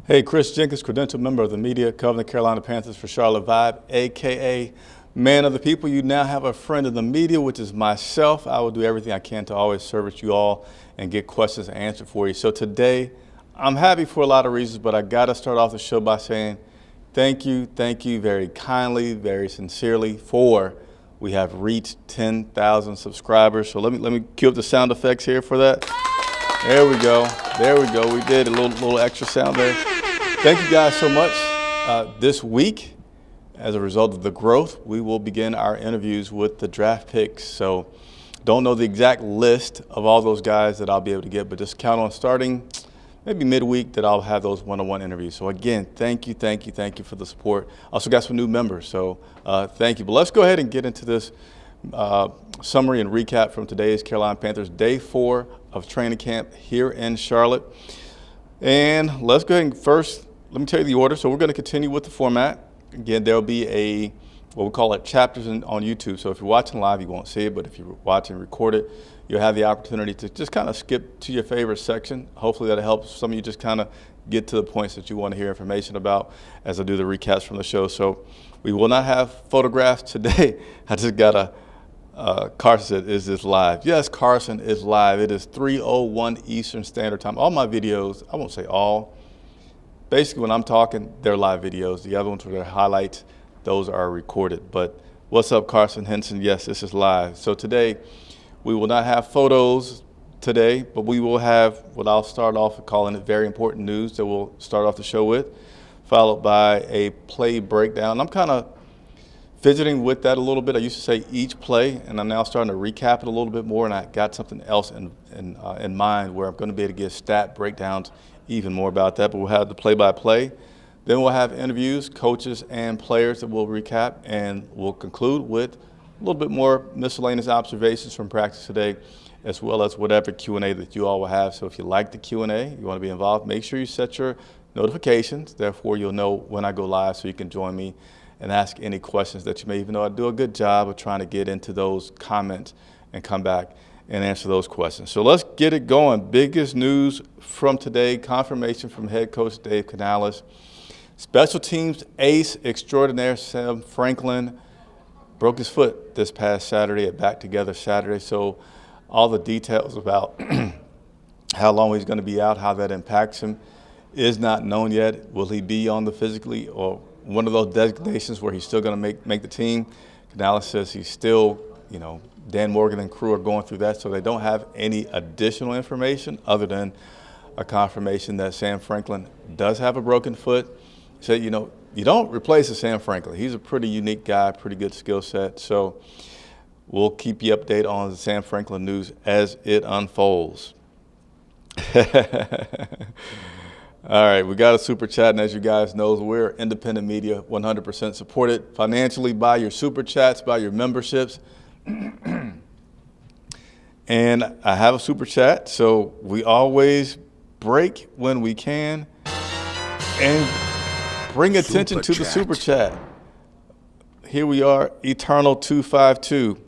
Hey, Chris Jenkins, credentialed member of the media, covering the Carolina Panthers for Charlotte Vibe, a.k.a. Man of the People. You now have a friend in the media, which is myself. I will do everything I can to always service you all and get questions answered for you. So today, I'm happy for a lot of reasons, but I got to start off the show by saying thank you very kindly, very sincerely for we have reached 10,000 subscribers. So let me cue up the sound effects here for that. There we go. We did a little extra sound there. Thank you guys so much. This week, as a result of the growth, we will begin our interviews with the draft picks. So don't know the exact list of all those guys that I'll be able to get, but just count on starting maybe midweek that I'll have those one-on-one interviews. So again, thank you for the support. Also got some new members, so thank you. But let's go ahead and get into this summary and recap from today's Carolina Panthers Day 4 of training camp here in Charlotte. And let's go ahead and first, let me tell you the order. So we're going to continue with the format. Again, there'll be what we call chapters on YouTube. So if you're watching live, you won't see it, but if you're watching recorded, you'll have the opportunity to just kind of skip to your favorite section. Hopefully that helps some of you just kind of get to the points that you want to hear information about as I do the recaps from the show. So we will not have photographs today. I just got Carson said, is this live? Yes, Carson is live. It is 3:01 Eastern Standard Time. All my videos, I won't say all, basically when I'm talking, they're live videos. The other ones were their highlights. Those are recorded. But what's up, Carson Henson? Yes, this is live. So today, we will not have photos today, but we will have what I'll start off with calling it very important news that we'll start off the show with, followed by a play breakdown. I'm kind of fidgeting with that a little bit. I used to say each play, and I'm now starting to recap it a little bit more, and I got something else in mind where I'm going to be able to give stat breakdowns even more about that, but we'll have the play-by-play. Then we'll have interviews, coaches and players that we'll recap, and we'll conclude with a little bit more miscellaneous observations from practice today, as well as whatever Q&A that you all will have. So if you like the Q&A, you want to be involved, make sure you set your notifications. Therefore, you'll know when I go live so you can join me and ask any questions that you may even know. I do a good job of trying to get into those comments and come back and answer those questions. So let's get it going. Biggest news from today, confirmation from head coach Dave Canales. Special teams ace extraordinaire Sam Franklin broke his foot this past Saturday at Back Together Saturday. So all the details about how long he's going to be out, how that impacts him, is not known yet. Will he be on the physically or one of those designations where he's still going to make the team? Canales says he's still, Dan Morgan and crew are going through that, so they don't have any additional information other than a confirmation that Sam Franklin does have a broken foot. So, you don't replace a Sam Franklin. He's a pretty unique guy, pretty good skill set. So we'll keep you updated on the Sam Franklin news as it unfolds. All right, we got a super chat, and as you guys know, we're independent media, 100% supported financially by your super chats, by your memberships. And I have a super chat, so we always break when we can and bring attention to the super chat. Here we are, Eternal 252.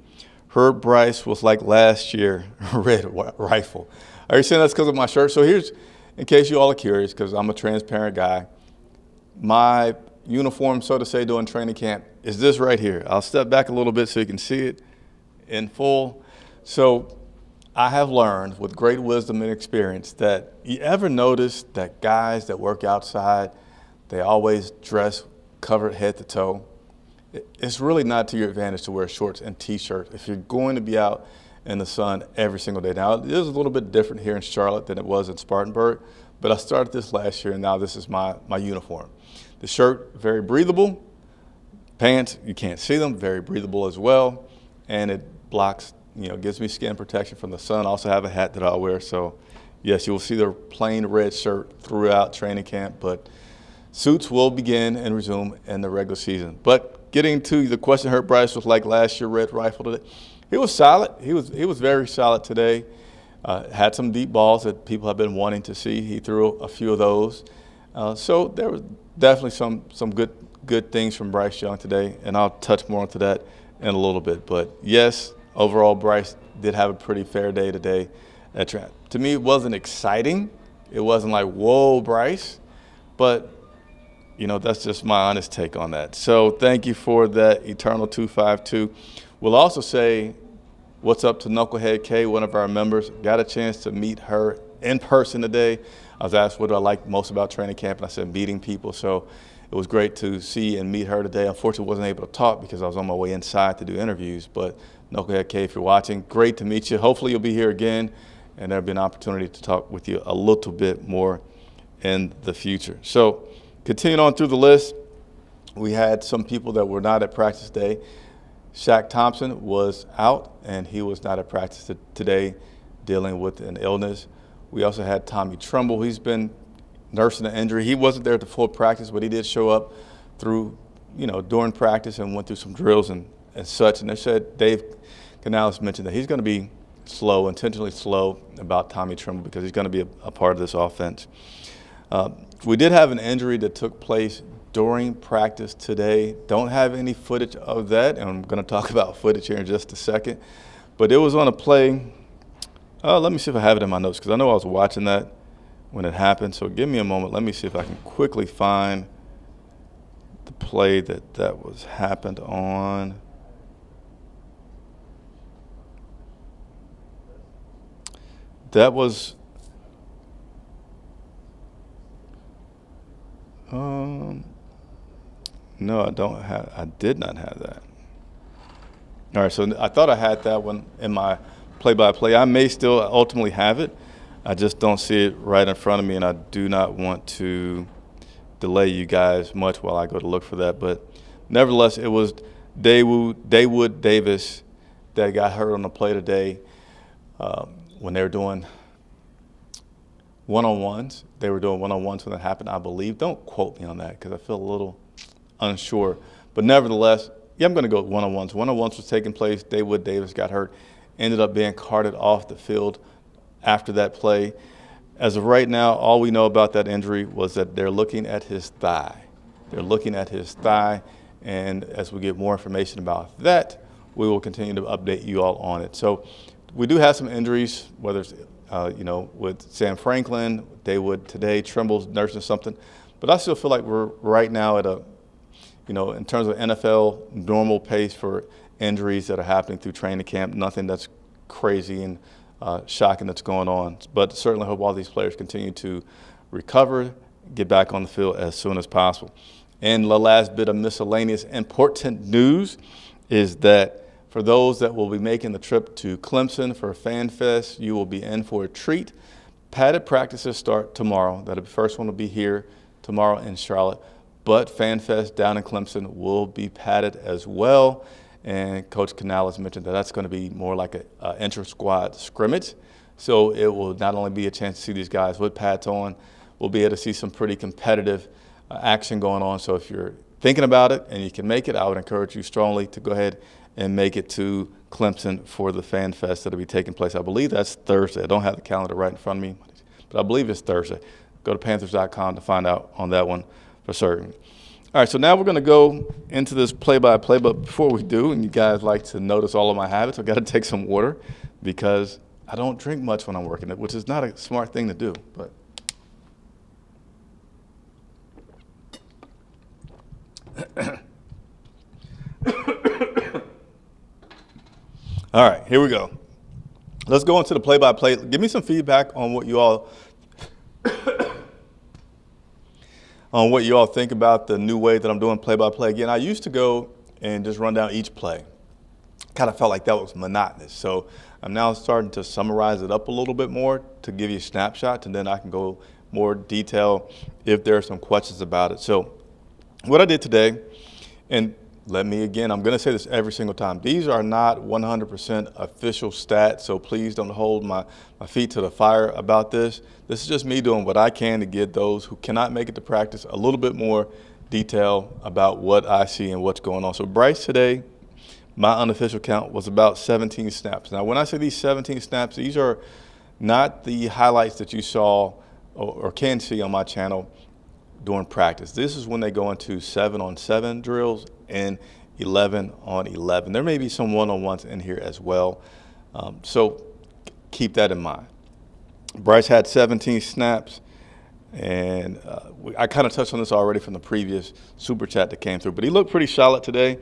Herb Bryce was like last year, red rifle. Are you saying that's because of my shirt? So here's, in case you all are curious, because I'm a transparent guy, my uniform, so to say, during training camp is this right here. I'll step back a little bit so you can see it in full. So I have learned with great wisdom and experience that you ever notice that guys that work outside, they always dress covered head to toe. It's really not to your advantage to wear shorts and T-shirt if you're going to be out in the sun every single day. Now, it is a little bit different here in Charlotte than it was in Spartanburg, but I started this last year, and now this is my uniform. The shirt, very breathable. Pants, you can't see them, very breathable as well. And it blocks, gives me skin protection from the sun. I also have a hat that I'll wear. So, yes, you will see the plain red shirt throughout training camp, but suits will begin and resume in the regular season. But getting to the question, Herb Bryce was like last year, red rifle today. He was solid. He was very solid today. Had some deep balls that people have been wanting to see. He threw a few of those. So there was definitely some good things from Bryce Young today, and I'll touch more into that in a little bit. But yes, overall, Bryce did have a pretty fair day today at Trent. To me, it wasn't exciting. It wasn't like, whoa, Bryce. But, that's just my honest take on that. So thank you for that, Eternal 252. We'll also say what's up to Knucklehead K, one of our members. Got a chance to meet her in person today. I was asked what do I like most about training camp, and I said meeting people. So it was great to see and meet her today. Unfortunately, wasn't able to talk because I was on my way inside to do interviews. But Knucklehead K, if you're watching, great to meet you. Hopefully you'll be here again, and there'll be an opportunity to talk with you a little bit more in the future. So continuing on through the list, we had some people that were not at practice today. Shaq Thompson was out, and he was not at practice today dealing with an illness. We also had Tommy Trumbull. He's been nursing an injury. He wasn't there at the full practice, but he did show up through, during practice and went through some drills and such. And they said Dave Canales mentioned that he's going to be slow, intentionally slow about Tommy Trumbull because he's going to be a part of this offense. We did have an injury that took place during practice today. Don't have any footage of that, and I'm going to talk about footage here in just a second. But it was on a play. Let me see if I have it in my notes because I know I was watching that when it happened. So give me a moment. Let me see if I can quickly find the play that was happened on. That was no, I did not have that. All right, so I thought I had that one in my play-by-play. I may still ultimately have it. I just don't see it right in front of me, and I do not want to delay you guys much while I go to look for that. But nevertheless, it was Dawood Davis that got hurt on the play today when they were doing one-on-ones. They were doing one-on-ones when that happened, I believe. Don't quote me on that because I feel a little unsure. But nevertheless, yeah, I'm going to go with one-on-ones. One-on-ones was taking place. Dawood Davis got hurt, ended up being carted off the field after that play. As of right now, all we know about that injury was that they're looking at his thigh. They're looking at his thigh, and as we get more information about that, we will continue to update you all on it. So we do have some injuries, whether it's with Sam Franklin, Dawood today, Trimble's nursing something. But I still feel like we're right now at in terms of NFL normal pace for injuries that are happening through training camp, nothing that's crazy and shocking that's going on. But certainly hope all these players continue to recover, get back on the field as soon as possible. And the last bit of miscellaneous important news is that for those that will be making the trip to Clemson for FanFest, you will be in for a treat. Padded practices start tomorrow. The first one will be here tomorrow in Charlotte. But FanFest down in Clemson will be padded as well. And Coach Canales mentioned that that's going to be more like an inter-squad scrimmage. So it will not only be a chance to see these guys with pads on, we'll be able to see some pretty competitive action going on. So if you're thinking about it and you can make it, I would encourage you strongly to go ahead and make it to Clemson for the Fan Fest that will be taking place. I believe that's Thursday. I don't have the calendar right in front of me, but I believe it's Thursday. Go to Panthers.com to find out on that one for certain. All right, so now we're going to go into this play-by-play, but before we do, and you guys like to notice all of my habits, I've got to take some water because I don't drink much when I'm working it, which is not a smart thing to do, but all right, here we go. Let's go into the play-by-play. Give me some feedback on what you all think about the new way that I'm doing play-by-play. Again, I used to go and just run down each play. Kind of felt like that was monotonous. So I'm now starting to summarize it up a little bit more to give you snapshots, and then I can go more detail if there are some questions about it. So what I did today, and I'm going to say this every single time. These are not 100% official stats, so please don't hold my feet to the fire about this. This is just me doing what I can to get those who cannot make it to practice a little bit more detail about what I see and what's going on. So Bryce today, my unofficial count was about 17 snaps. Now, when I say these 17 snaps, these are not the highlights that you saw or can see on my channel during practice. This is when they go into 7-on-7 drills and 11-on-11. There may be some one-on-ones in here as well. So keep that in mind. Bryce had 17 snaps. And I kind of touched on this already from the previous super chat that came through, but he looked pretty solid today.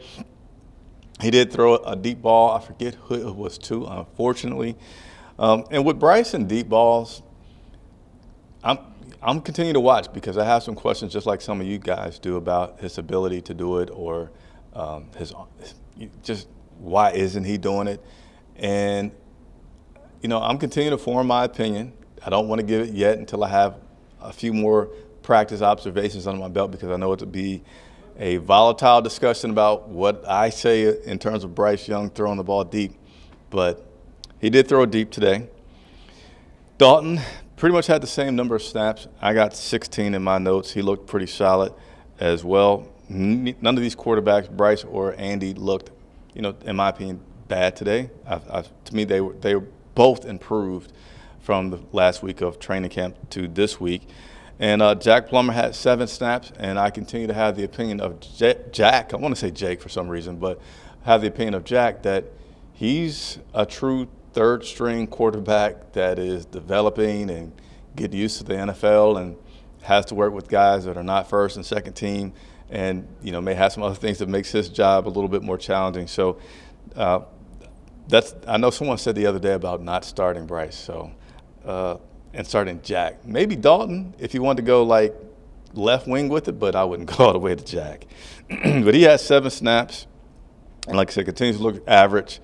He did throw a deep ball. I forget who it was to, unfortunately. And with Bryce and deep balls, I'm continuing to watch because I have some questions, just like some of you guys do, about his ability to do it, or his just why isn't he doing it? And I'm continuing to form my opinion. I don't want to give it yet until I have a few more practice observations under my belt, because I know it to be a volatile discussion about what I say in terms of Bryce Young throwing the ball deep. But he did throw deep today. Dalton pretty much had the same number of snaps. I got 16 in my notes. He looked pretty solid as well. None of these quarterbacks, Bryce or Andy, looked, in my opinion, bad today. To me, they were both improved from the last week of training camp to this week. And Jack Plummer had 7 snaps, and I continue to have the opinion of Jack. I want to say Jake for some reason, but have the opinion of Jack that he's a true third-string quarterback that is developing and getting used to the NFL and has to work with guys that are not first and second team, and may have some other things that makes his job a little bit more challenging. So I know someone said the other day about not starting Bryce, so and starting Jack. Maybe Dalton if you wanted to go like left wing with it, but I wouldn't go all the way to Jack. But he had 7 snaps, and like I said, continues to look average.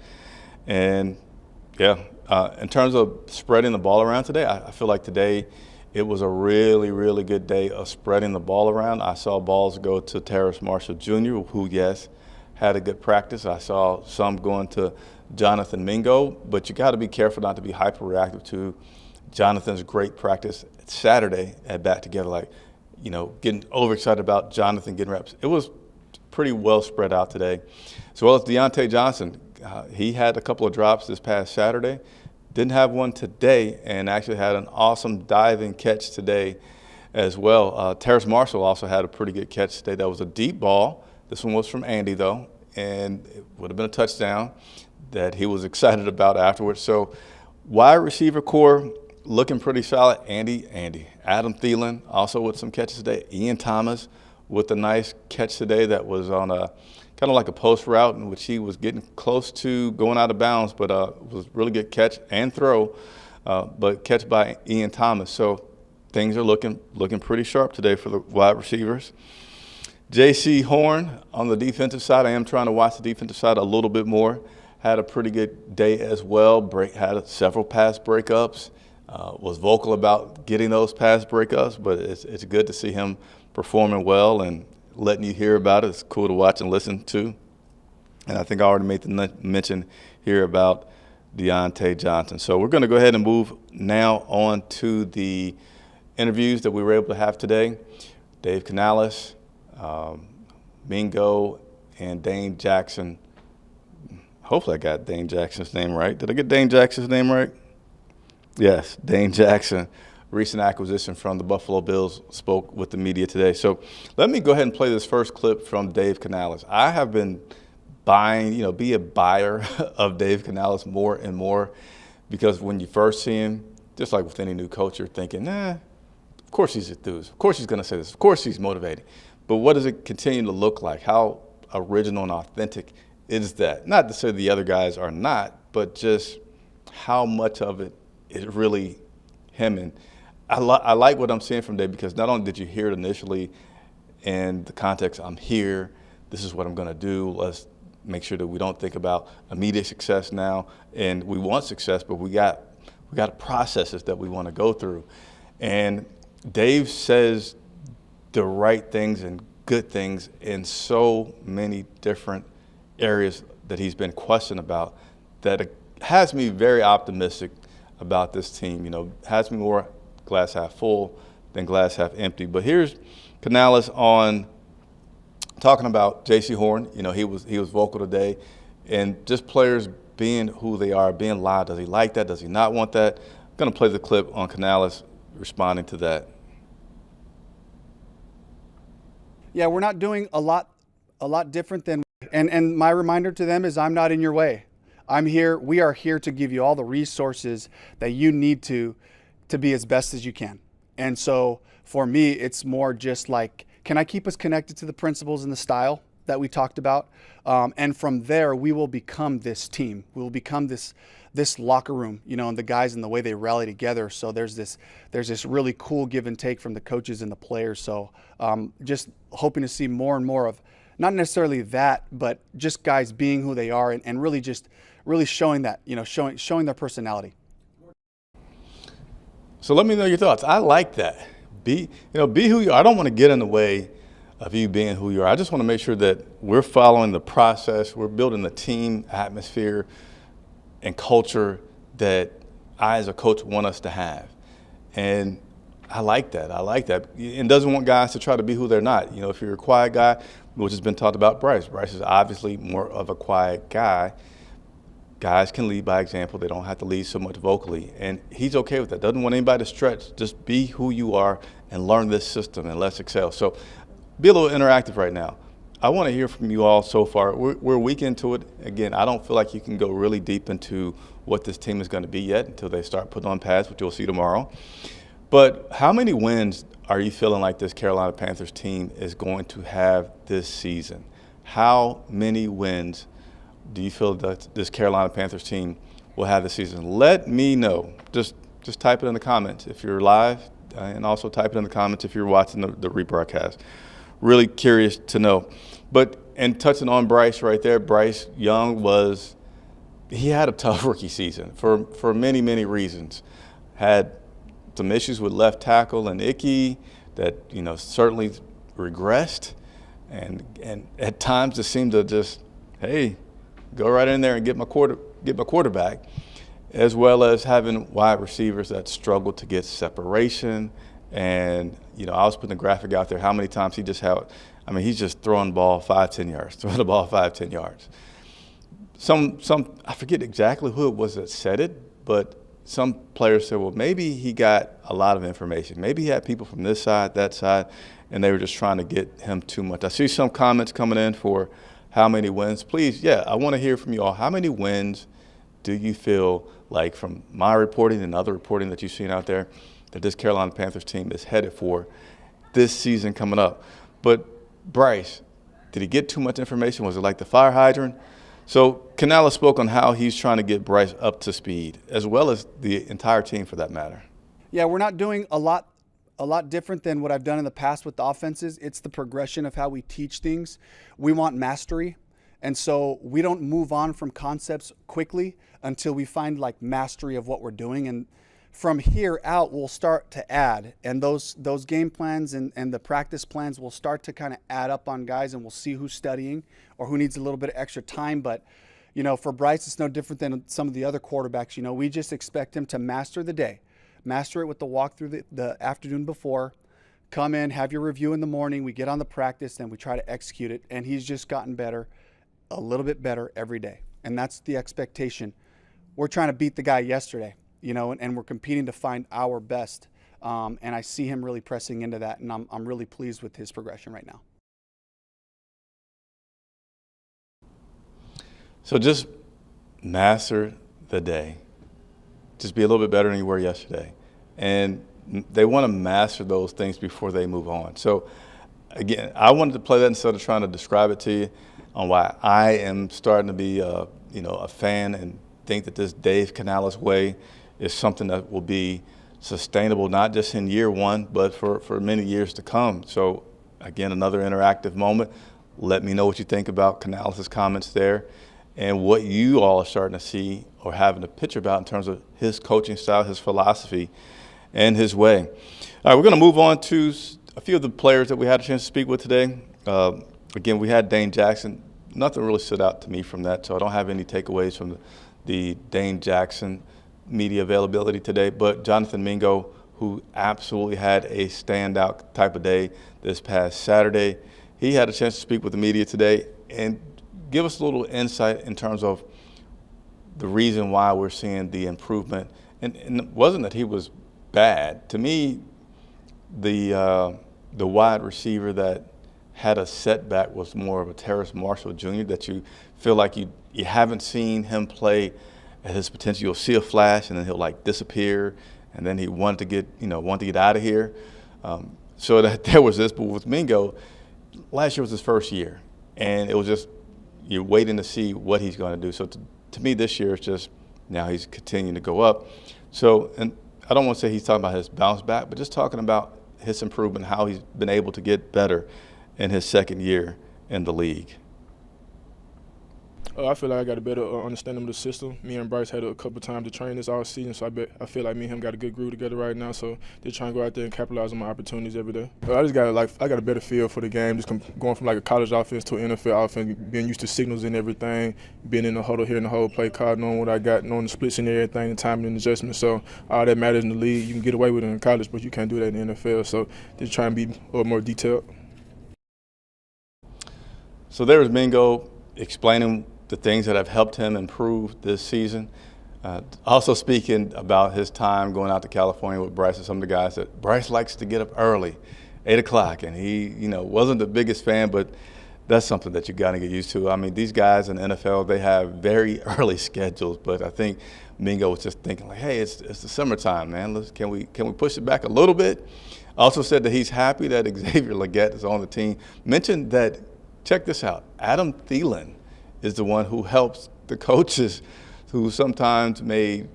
And yeah, in terms of spreading the ball around today, I feel like today it was a really, really good day of spreading the ball around. I saw balls go to Terrace Marshall Jr., who, yes, had a good practice. I saw some going to Jonathan Mingo, but you got to be careful not to be hyper-reactive to Jonathan's great practice Saturday at Back Together, like, getting overexcited about Jonathan getting reps. It was pretty well spread out today. As well as Deontay Johnson. He had a couple of drops this past Saturday. Didn't have one today, and actually had an awesome diving catch today as well. Terrace Marshall also had a pretty good catch today. That was a deep ball. This one was from Andy, though, and it would have been a touchdown that he was excited about afterwards. So wide receiver core looking pretty solid. Andy. Adam Thielen also with some catches today. Ian Thomas with a nice catch today that was on a kind of like a post route in which he was getting close to going out of bounds, but it was a really good catch and throw, but catch by Ian Thomas. So things are looking pretty sharp today for the wide receivers. J.C. Horn on the defensive side. I am trying to watch the defensive side a little bit more. Had a pretty good day as well. Had several pass breakups. Was vocal about getting those pass breakups, but it's good to see him performing well and letting you hear about it. It's cool to watch and listen to. And I think I already made the mention here about Deontay Johnson. So we're going to go ahead and move now on to the interviews that we were able to have today. Dave Canales, Mingo, and Dane Jackson. Hopefully I got Dane Jackson's name right. Did I get Dane Jackson's name right? Yes, Dane Jackson, recent acquisition from the Buffalo Bills, spoke with the media today. So let me go ahead and play this first clip from Dave Canales. I have been be a buyer of Dave Canales more and more, because when you first see him, just like with any new coach, you're thinking, of course he's enthused. Of course he's going to say this. Of course he's motivated. But what does it continue to look like? How original and authentic is that? Not to say the other guys are not, but just how much of it is really him. And I like what I'm seeing from Dave, because not only did you hear it initially in the context, I'm here, this is what I'm going to do, let's make sure that we don't think about immediate success now, and we want success, but we got processes that we want to go through. And Dave says the right things and good things in so many different areas that he's been questioned about, that it has me very optimistic about this team. Has me more glass half full than glass half empty. But here's Canales on talking about J.C. Horn. He was vocal today, and just players being who they are, being loud. Does he like that? Does he not want that? I'm going to play the clip on Canales responding to that. Yeah, we're not doing a lot different than, and my reminder to them is I'm not in your way. I'm here. We are here to give you all the resources that you need to be as best as you can. And so for me, it's more just like, can I keep us connected to the principles and the style that we talked about? And from there, we will become this team. We will become this locker room, and the guys and the way they rally together. So there's this really cool give and take from the coaches and the players. So just hoping to see more and more of, not necessarily that, but just guys being who they are and really showing that, showing their personality. So let me know your thoughts. I like that. Be who you are. I don't want to get in the way of you being who you are. I just want to make sure that we're following the process. We're building the team atmosphere and culture that I, as a coach, want us to have. And I like that. And doesn't want guys to try to be who they're not. If you're a quiet guy, which has been talked about Bryce. Bryce is obviously more of a quiet guy. Guys can lead by example. They don't have to lead so much vocally. And he's okay with that. Doesn't want anybody to stretch. Just be who you are and learn this system and let's excel. So be a little interactive right now. I want to hear from you all so far. We're a week into it. Again, I don't feel like you can go really deep into what this team is going to be yet until they start putting on pads, which you'll see tomorrow. But how many wins are you feeling like this Carolina Panthers team is going to have this season? How many wins do you feel that this Carolina Panthers team will have this season? Let me know. Just type it in the comments if you're live, and also type it in the comments if you're watching the rebroadcast. Really curious to know. And touching on Bryce right there, Bryce Young he had a tough rookie season for many, many reasons. Had some issues with left tackle and Icky that, certainly regressed. And at times just seemed to just, hey, go right in there and get my quarterback, as well as having wide receivers that struggled to get separation. And, I was putting a graphic out there how many times he's just throwing the ball 5-10 yards, throwing the ball 5-10 yards. I forget exactly who it was that said it, but some players said, well, maybe he got a lot of information. Maybe he had people from this side, that side, and they were just trying to get him too much. I see some comments coming in for how many wins. Please, I want to hear from you all. How many wins do you feel like, from my reporting and other reporting that you've seen out there, that this Carolina Panthers team is headed for this season coming up? But Bryce, did he get too much information? Was it like the fire hydrant? So Canales spoke on how he's trying to get Bryce up to speed, as well as the entire team for that matter. Yeah, we're not doing a lot different than what I've done in the past with the offenses. It's the progression of how we teach things. We want mastery. And so we don't move on from concepts quickly until we find like mastery of what we're doing. And from here out, we'll start to add. And those game plans and the practice plans will start to kind of add up on guys, and we'll see who's studying or who needs a little bit of extra time. But, for Bryce, it's no different than some of the other quarterbacks. We just expect him to master the day. Master it with the walk through the afternoon before. Come in, have your review in the morning. We get on the practice, and we try to execute it. And he's just gotten better, a little bit better every day. And that's the expectation. We're trying to beat the guy yesterday, and we're competing to find our best. And I see him really pressing into that, and I'm really pleased with his progression right now. So just master the day. Just be a little bit better than you were yesterday. And they want to master those things before they move on. So, again, I wanted to play that instead of trying to describe it to you on why I am starting to be a fan and think that this Dave Canales way is something that will be sustainable, not just in year one, but for many years to come. So, again, another interactive moment. Let me know what you think about Canales' comments there, and what you all are starting to see or having a picture about in terms of his coaching style, his philosophy, and his way. All right, we're going to move on to a few of the players that we had a chance to speak with today. Again, we had Dane Jackson. Nothing really stood out to me from that, so I don't have any takeaways from the Dane Jackson media availability today. But Jonathan Mingo, who absolutely had a standout type of day this past Saturday, he had a chance to speak with the media today and give us a little insight in terms of the reason why we're seeing the improvement. And it wasn't that he was bad. To me, the wide receiver that had a setback was more of a Terrace Marshall Jr. that you feel like you haven't seen him play at his potential. You'll see a flash and then he'll like disappear, and then he wanted to get out of here. So that there was this, but with Mingo, last year was his first year, and it was just you're waiting to see what he's going to do. So to me, this year it's just now he's continuing to go up. So, and I don't want to say he's talking about his bounce back, but just talking about his improvement, how he's been able to get better in his second year in the league. I feel like I got a better understanding of the system. Me and Bryce had a couple times to train this all season, so I feel like me and him got a good groove together right now. So just trying to go out there and capitalize on my opportunities every day. I got a better feel for the game, just going from like a college offense to an NFL offense, being used to signals and everything, being in the huddle, hearing the whole play call, knowing what I got, knowing the splits and everything, the timing and adjustment. So all that matters in the league. You can get away with it in college, but you can't do that in the NFL. So just trying to be a little more detailed. So there was Mingo explaining the things that have helped him improve this season. Also speaking about his time going out to California with Bryce and some of the guys that Bryce likes to get up early, 8 o'clock, and he, wasn't the biggest fan, but that's something that you got to get used to. I mean, these guys in the NFL, they have very early schedules, but I think Mingo was just thinking like, hey, it's the summertime, man. Can we push it back a little bit? Also said that he's happy that Xavier Legette is on the team. Mentioned that, check this out, Adam Thielen is the one who helps the coaches who sometimes may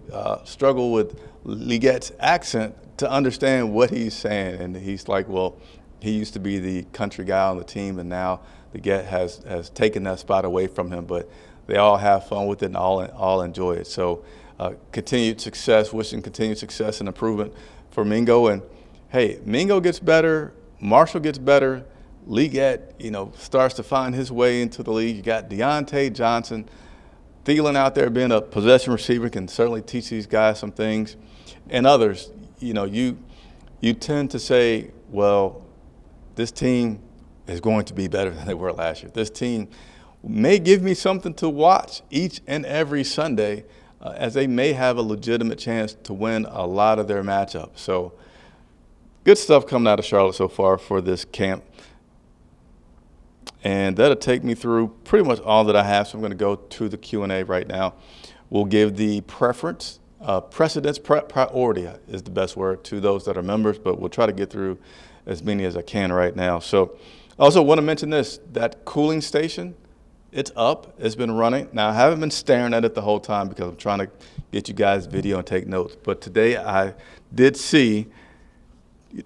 struggle with Legette's accent to understand what he's saying. And he's like, well, he used to be the country guy on the team, and now Legette has taken that spot away from him. But they all have fun with it and all enjoy it. So continued success, wishing continued success and improvement for Mingo. And, hey, Mingo gets better, Marshall gets better, Legette, starts to find his way into the league. You got Deontay Johnson, Thielen out there being a possession receiver, can certainly teach these guys some things. And others, you tend to say, well, this team is going to be better than they were last year. This team may give me something to watch each and every Sunday, as they may have a legitimate chance to win a lot of their matchups. So good stuff coming out of Charlotte so far for this camp. And that'll take me through pretty much all that I have. So I'm going to go to the Q&A right now. We'll give the precedence, priority is the best word, to those that are members, but we'll try to get through as many as I can right now. So I also want to mention this, that cooling station, it's up, it's been running. Now, I haven't been staring at it the whole time because I'm trying to get you guys video and take notes. But today I did see,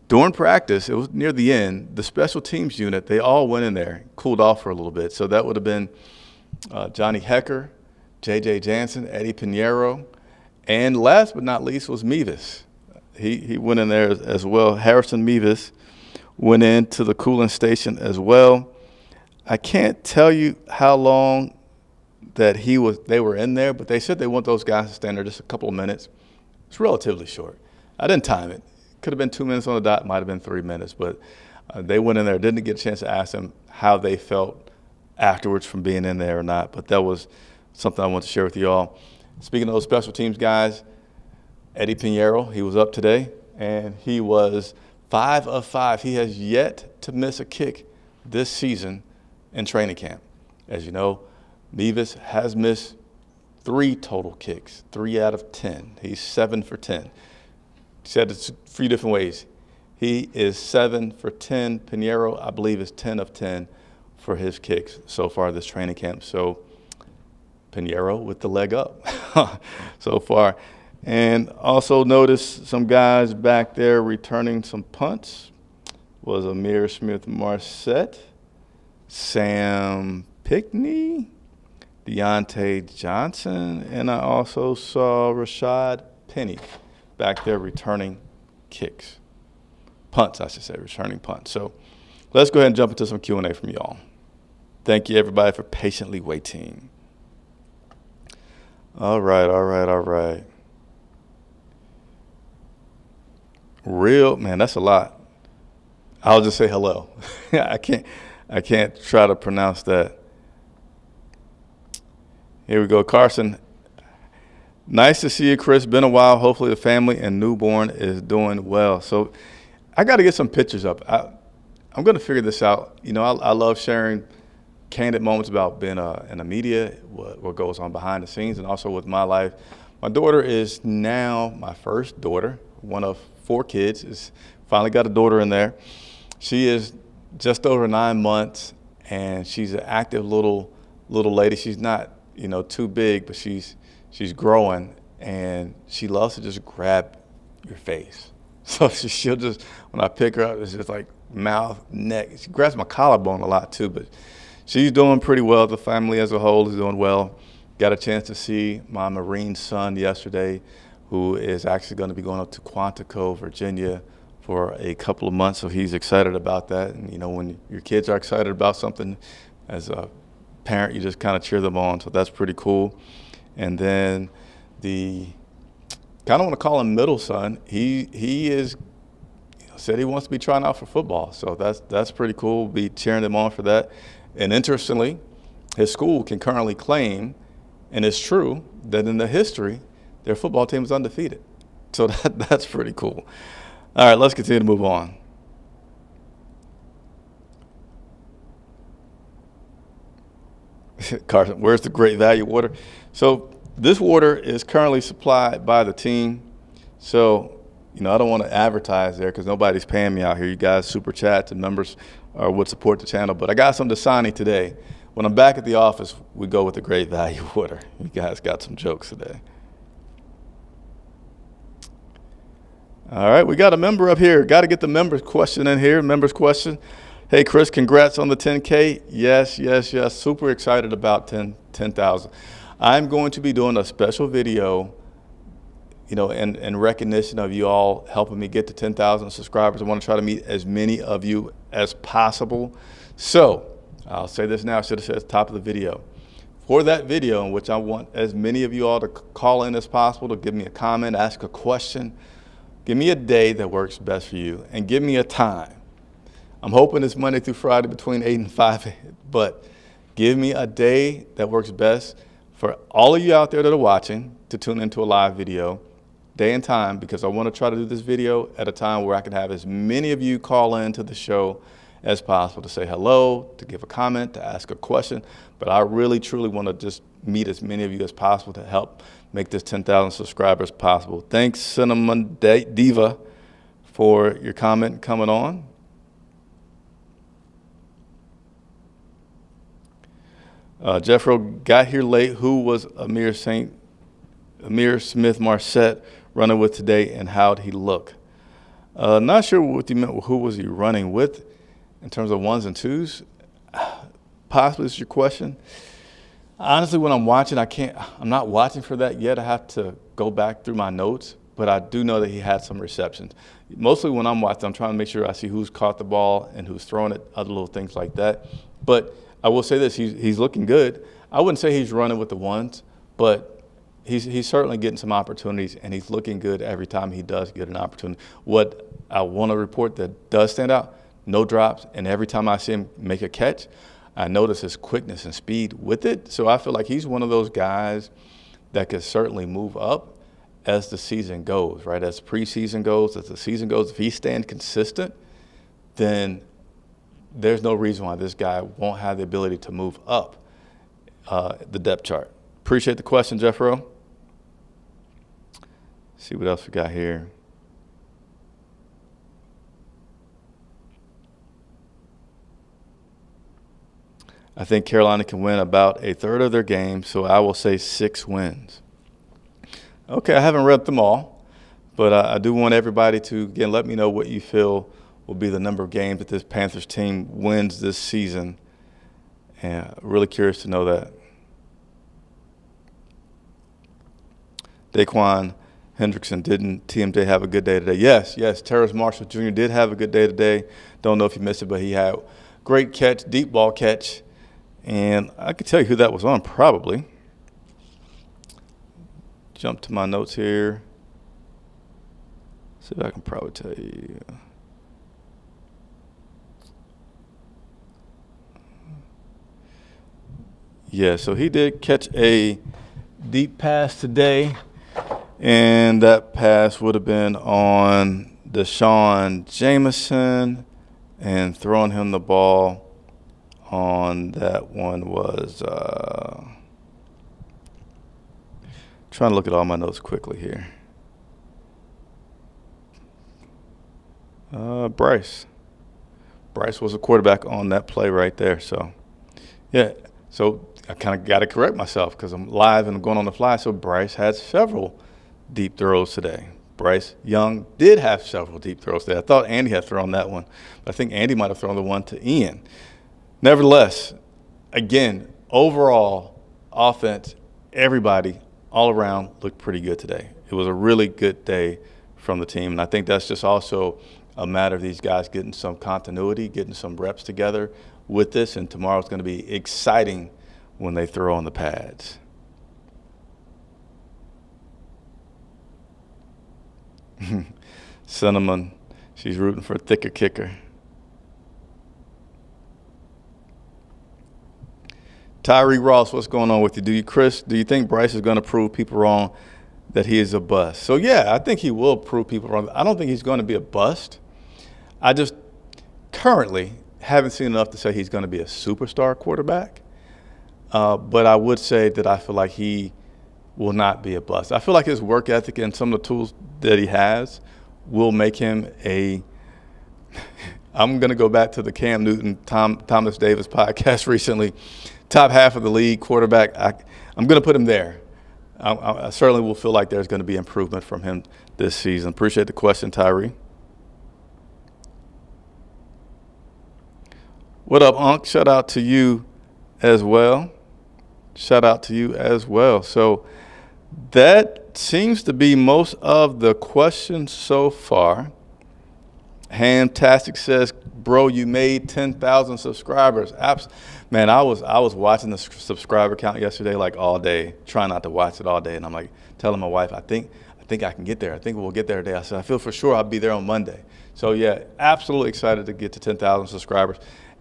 during practice, it was near the end, the special teams unit, they all went in there, cooled off for a little bit. So that would have been Johnny Hecker, J.J. Jansen, Eddie Pinheiro, and last but not least was Mevis. He went in there as well. Harrison Mevis went into the cooling station as well. I can't tell you how long that they were in there, but they said they want those guys to stand there just a couple of minutes. It's relatively short. I didn't time it. Could have been 2 minutes on the dot, might have been 3 minutes, but they went in there, didn't get a chance to ask them how they felt afterwards from being in there or not, but that was something I want to share with you all. Speaking of those special teams guys, Eddie Pinheiro, he was up today, and he was 5 of 5. He has yet to miss a kick this season in training camp. As you know, Mevis has missed 3 total kicks, 3 out of 10. He's 7 for 10. He said it's a few different ways. He is 7 for 10. Pinheiro, I believe, is 10 of 10 for his kicks so far this training camp. So Pinheiro with the leg up so far. And also notice some guys back there returning some punts. Was Amir Smith-Marset, Sam Pickney, Deontay Johnson, and I also saw Rashad Penny back there returning kicks. Punts, I should say, returning punts. So let's go ahead and jump into some Q&A from y'all. Thank you, everybody, for patiently waiting. All right. Man, that's a lot. I'll just say hello. I can't try to pronounce that. Here we go, Carson. Nice to see you, Chris. Been a while. Hopefully the family and newborn is doing well. So I got to get some pictures up. I'm going to figure this out. I love sharing candid moments about being in the media, what goes on behind the scenes, and also with my life. My daughter is now my first daughter. one of 4 kids. Is finally got a daughter in there. She is just over 9 months, and she's an active little lady. She's not, too big, but she's growing, and she loves to just grab your face. So she'll just, when I pick her up, it's just like mouth, neck. She grabs my collarbone a lot too, but she's doing pretty well. The family as a whole is doing well. Got a chance to see my Marine son yesterday, who is actually going to be going up to Quantico, Virginia, for a couple of months. So he's excited about that. And when your kids are excited about something, as a parent, you just kind of cheer them on. So that's pretty cool. And then the kind of want to call him middle son. He is said he wants to be trying out for football. So that's pretty cool. Be cheering him on for that. And interestingly, his school can currently claim, and it's true, that in the history, their football team is undefeated. So that's pretty cool. All right, let's continue to move on. Carson, where's the great value water? So this water is currently supplied by the team. So, I don't want to advertise there because nobody's paying me out here. You guys super chats and members would support the channel. But I got some Dasani today. When I'm back at the office, we go with the great value water. You guys got some jokes today. All right, we got a member up here. Got to get the members question in here. Members question. Hey, Chris, congrats on the 10K. Yes. Super excited about 10,000. I'm going to be doing a special video, in recognition of you all helping me get to 10,000 subscribers. I want to try to meet as many of you as possible. So I'll say this now. I should have said at the top of the video. For that video, in which I want as many of you all to call in as possible, to give me a comment, ask a question, give me a day that works best for you, and give me a time. I'm hoping it's Monday through Friday between 8 and 5, but give me a day that works best for all of you out there that are watching to tune into a live video, day and time, because I want to try to do this video at a time where I can have as many of you call in to the show as possible to say hello, to give a comment, to ask a question. But I really, truly want to just meet as many of you as possible to help make this 10,000 subscribers possible. Thanks, Cinnamon Diva, for your comment coming on. Jeffro got here late. Who was Amir Smith Marset running with today, and how'd he look? Not sure what you meant with who was he running with in terms of ones and twos. Possibly is your question. Honestly, when I'm watching, I'm not watching for that yet. I have to go back through my notes, but I do know that he had some receptions. Mostly when I'm watching, I'm trying to make sure I see who's caught the ball and who's thrown it, other little things like that. But I will say this, he's looking good. I wouldn't say he's running with the ones, but he's certainly getting some opportunities, and he's looking good every time he does get an opportunity. What I want to report that does stand out, no drops, and every time I see him make a catch, I notice his quickness and speed with it. So I feel like he's one of those guys that could certainly move up as the season goes, right? As preseason goes, as the season goes, if he stays consistent, then there's no reason why this guy won't have the ability to move up the depth chart. Appreciate the question, Jeffro. See what else we got here. I think Carolina can win about a third of their games, so I will say 6 wins. Okay, I haven't read them all, but I do want everybody to, again, let me know what you feel will be the number of games that this Panthers team wins this season. And really curious to know that. Daquan Hendrickson, didn't TMJ have a good day today? Yes. Terrace Marshall Jr. did have a good day today. Don't know if you missed it, but he had great catch, deep ball catch. And I could tell you who that was on, probably. Jump to my notes here. See if I can probably tell you. Yeah, so he did catch a deep pass today, and that pass would have been on Deshaun Jameson, and throwing him the ball on that one was trying to look at all my notes quickly here. Bryce. Bryce was a quarterback on that play right there. So, yeah. So I kind of got to correct myself because I'm live and I'm going on the fly. So Bryce had several deep throws today. Bryce Young did have several deep throws today. I thought Andy had thrown that one, but I think Andy might have thrown the one to Ian. Nevertheless, again, overall offense, everybody all around looked pretty good today. It was a really good day from the team, and I think that's just also a matter of these guys getting some continuity, getting some reps together with this, and tomorrow's going to be exciting when they throw on the pads. Cinnamon, she's rooting for a thicker kicker. Tyree Ross, what's going on with you? Chris, do you think Bryce is going to prove people wrong that he is a bust? So, yeah, I think he will prove people wrong. I don't think he's going to be a bust. I just currently haven't seen enough to say he's going to be a superstar quarterback. But I would say that I feel like he will not be a bust. I feel like his work ethic and some of the tools that he has will make him a – I'm going to go back to the Cam Newton, Thomas Davis podcast recently. Top half of the league quarterback. I'm going to put him there. I certainly will feel like there's going to be improvement from him this season. Appreciate the question, Tyree. What up, Unc? Shout out to you as well. So that seems to be most of the questions so far. Hamtastic says, bro, you made 10,000 subscribers. Man, I was watching the subscriber count yesterday like all day, trying not to watch it all day. And I'm like telling my wife, I think I can get there. I think we'll get there today. I said, I feel for sure I'll be there on Monday. So, yeah, absolutely excited to get to 10,000 subscribers.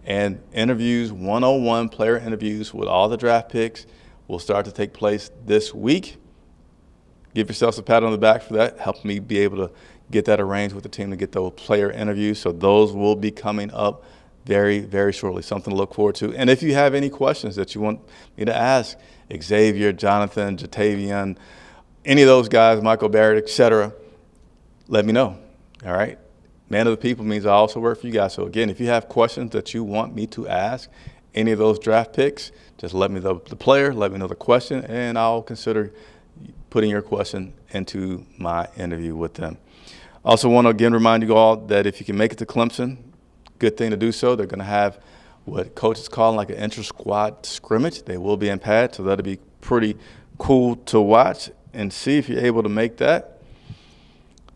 And interviews, 101 player interviews with all the draft picks will start to take place this week. Give yourselves a pat on the back for that. Help me be able to get that arranged with the team to get those player interviews. So those will be coming up very, very shortly. Something to look forward to. And if you have any questions that you want me to ask Xavier, Jonathan, Jatavian, any of those guys, Michael Barrett, etc., let me know. All right? Man of the people means I also work for you guys. So, again, if you have questions that you want me to ask any of those draft picks, just let me know the player, let me know the question, and I'll consider putting your question into my interview with them. Also want to, again, remind you all that if you can make it to Clemson, good thing to do so. They're going to have what coaches call like an inter-squad scrimmage. They will be in pads, so that'll be pretty cool to watch and see if you're able to make that.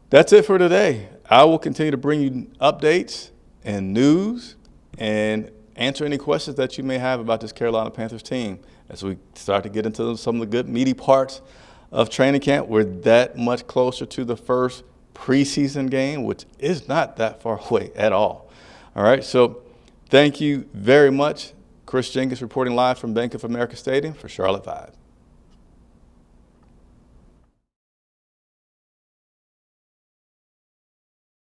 That's it for today. I will continue to bring you updates and news and answer any questions that you may have about this Carolina Panthers team as we start to get into some of the good meaty parts of training camp. We're that much closer to the first preseason game, which is not that far away at all. All right, so thank you very much. Chris Jenkins reporting live from Bank of America Stadium for Charlotte Vibe.